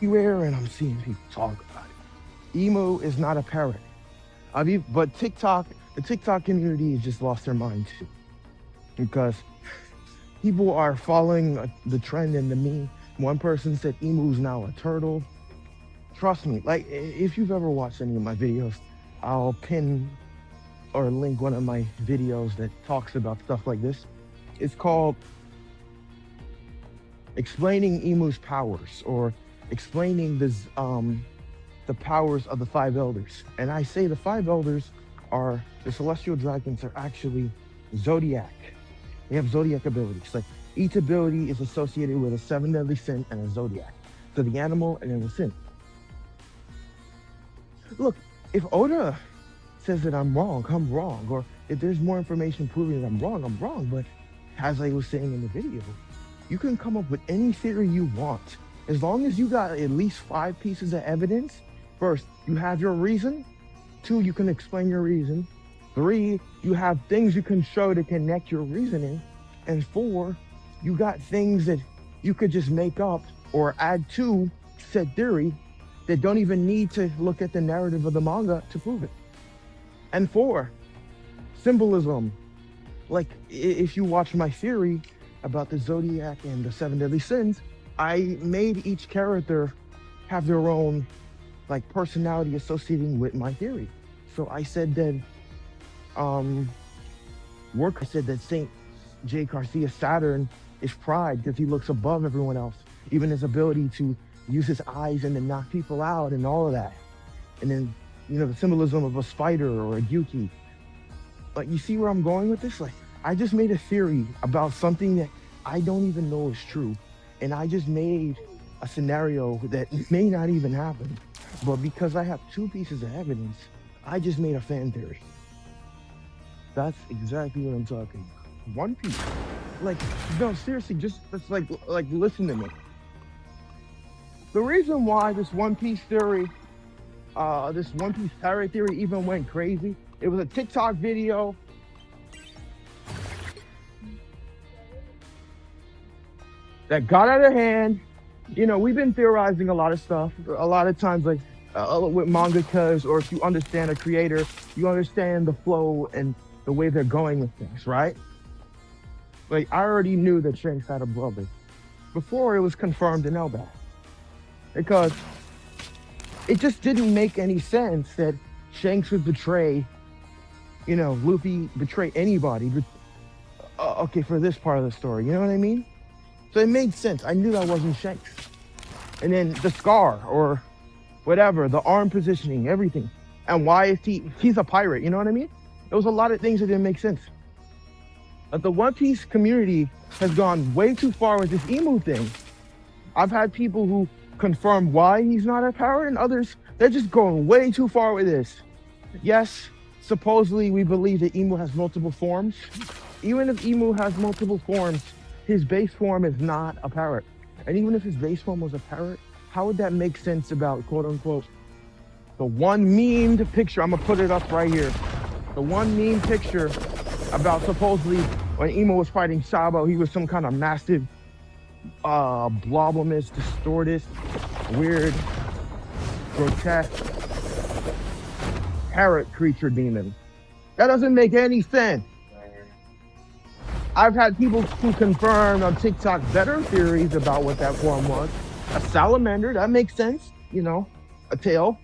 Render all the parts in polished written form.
everywhere, and I'm seeing people talk about it. Emo is not a parrot. But the TikTok community has just lost their mind too, because people are following the trend and the meme. One person said emu's now a turtle. Trust me, like if you've ever watched any of my videos, I'll pin or link one of my videos that talks about stuff like this. It's called explaining emu's powers, or explaining the powers of the five elders. And I say the five elders are the celestial dragons are actually zodiac. They have zodiac abilities. Like each ability is associated with a seven deadly sin and a zodiac. So the animal and then the sin. Look, if Oda says that I'm wrong, or if there's more information proving that I'm wrong. But as I was saying in the video, you can come up with any theory you want. As long as you got at least 5 pieces of evidence. First, you have your reason. 2, you can explain your reason. 3, you have things you can show to connect your reasoning. And 4, you got things that you could just make up or add to said theory that don't even need to look at the narrative of the manga to prove it. And 4, symbolism. Like if you watch my theory about the zodiac and the 7 deadly sins, I made each character have their own like personality associating with my theory. So I said that I said that Saint J. Garcia Saturn is pride because he looks above everyone else. Even his ability to use his eyes and then knock people out and all of that. And then, you know, the symbolism of a spider or a yuki. Like, you see where I'm going with this? Like, I just made a theory about something that I don't even know is true. And I just made a scenario that may not even happen. But because I have 2 pieces of evidence, I just made a fan theory. That's exactly what I'm talking about. One Piece. Like, no, seriously, just like listen to me. The reason why this One Piece theory, this One Piece parrot theory even went crazy, it was a TikTok video. That got out of hand. You know, we've been theorizing a lot of stuff. A lot of times, like with mangakas, or if you understand a creator, you understand the flow and the way they're going with things, right? Like, I already knew that Shanks had a brother before it was confirmed in Elbaf, because it just didn't make any sense that Shanks would betray, you know, Luffy betray anybody. Okay, for this part of the story, you know what I mean? So it made sense. I knew that wasn't Shanks. And then the scar or whatever, the arm positioning, everything. And why is he's a pirate, you know what I mean? There was a lot of things that didn't make sense. But the One Piece community has gone way too far with this emu thing. I've had people who confirm why he's not a parrot, and others, they're just going way too far with this. Yes, supposedly we believe that emu has multiple forms. Even if emu has multiple forms, his base form is not a parrot. And even if his base form was a parrot, how would that make sense about, quote unquote, the one memed picture? I'm gonna put it up right here. The one meme picture about supposedly when emo was fighting Sabo, he was some kind of massive, blobulous, distorted, weird, grotesque parrot creature demon. That doesn't make any sense. I've had people who confirmed on TikTok better theories about what that form was. A salamander, that makes sense, you know, a tail,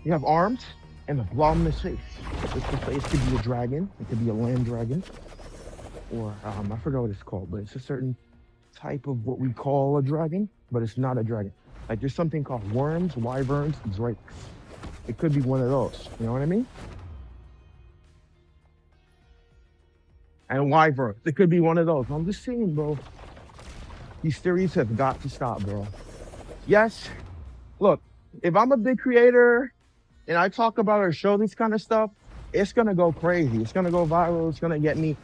you have arms, and a blobulous face. It could be a dragon, it could be a land dragon, or I forgot what it's called, but it's a certain type of what we call a dragon, but it's not a dragon. Like, there's something called worms, wyverns, drakes. It could be one of those, you know what I mean? And wyverns, it could be one of those. I'm just saying, bro, these theories have got to stop, bro. Yes, look, if I'm a big creator and I talk about or show this kind of stuff, it's gonna go crazy. It's gonna go viral. It's gonna get me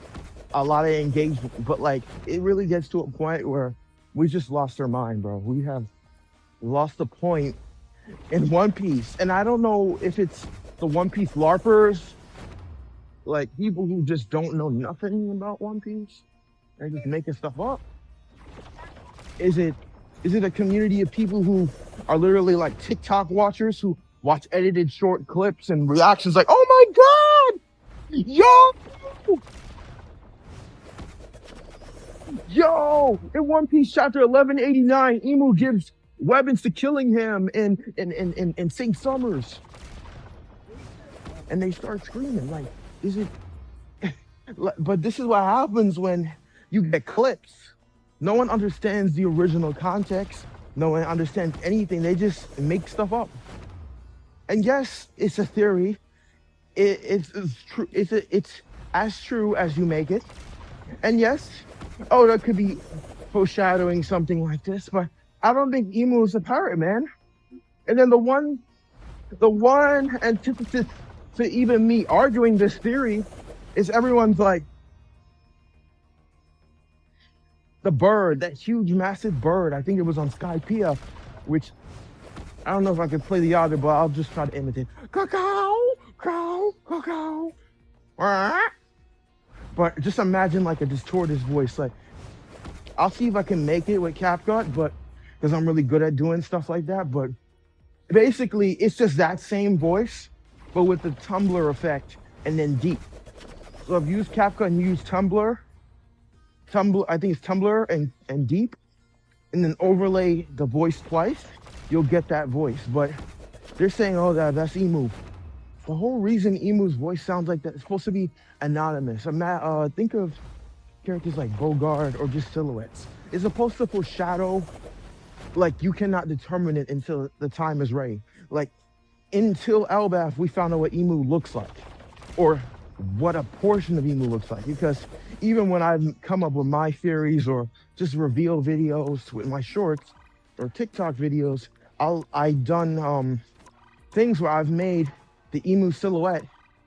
a lot of engagement. But like, it really gets to a point where we just lost our mind, bro. We have lost the point in One Piece. And I don't know if it's the One Piece LARPers, like people who just don't know nothing about One Piece. They're just making stuff up. Is it a community of people who are literally like TikTok watchers who watch edited short clips and reactions like, oh my God, in One Piece chapter 1189, Emu gives weapons to killing him in St. Summers. And they start screaming like, is it, but this is what happens when you get clips. No one understands the original context. No one understands anything. They just make stuff up. And yes, it's a theory. It's true. It's as true as you make it. And yes, oh, that could be foreshadowing something like this. But I don't think Emu is a pirate, man. And then the one antithesis to even me arguing this theory is everyone's like, the bird, that huge, massive bird. I think it was on Skypea, which I don't know if I can play the audio, but I'll just try to imitate. Caw, caw, caw. But just imagine like a distorted voice. Like, I'll see if I can make it with CapCut, but because I'm really good at doing stuff like that. But basically, it's just that same voice, but with the Tumblr effect and then deep. So if you use CapCut and you use Tumblr, I think it's Tumblr and deep, and then overlay the voice twice, you'll get that voice. But they're saying, oh, that's Emu. The whole reason Emu's voice sounds like that is supposed to be anonymous. Think of characters like Bogart or just silhouettes. It's supposed to foreshadow, like you cannot determine it until the time is right. Like until Elbaf, we found out what Emu looks like, or what a portion of Emu looks like. Because even when I've come up with my theories or just reveal videos with my shorts or TikTok videos, I've done things where I've made the Emu silhouette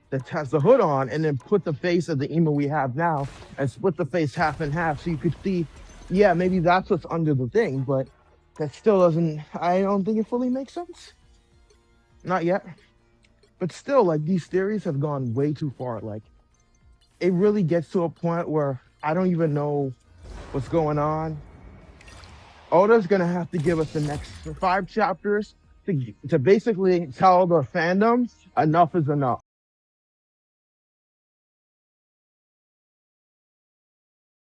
that has the hood on and then put the face of the Emu we have now and split the face half and half so you could see, yeah, maybe that's what's under the thing, but that still doesn't, I don't think it fully makes sense. Not yet. But still, like, these theories have gone way too far. Like, it really gets to a point where I don't even know what's going on. Oda's gonna have to give us the next 5 chapters to basically tell the fandom enough is enough.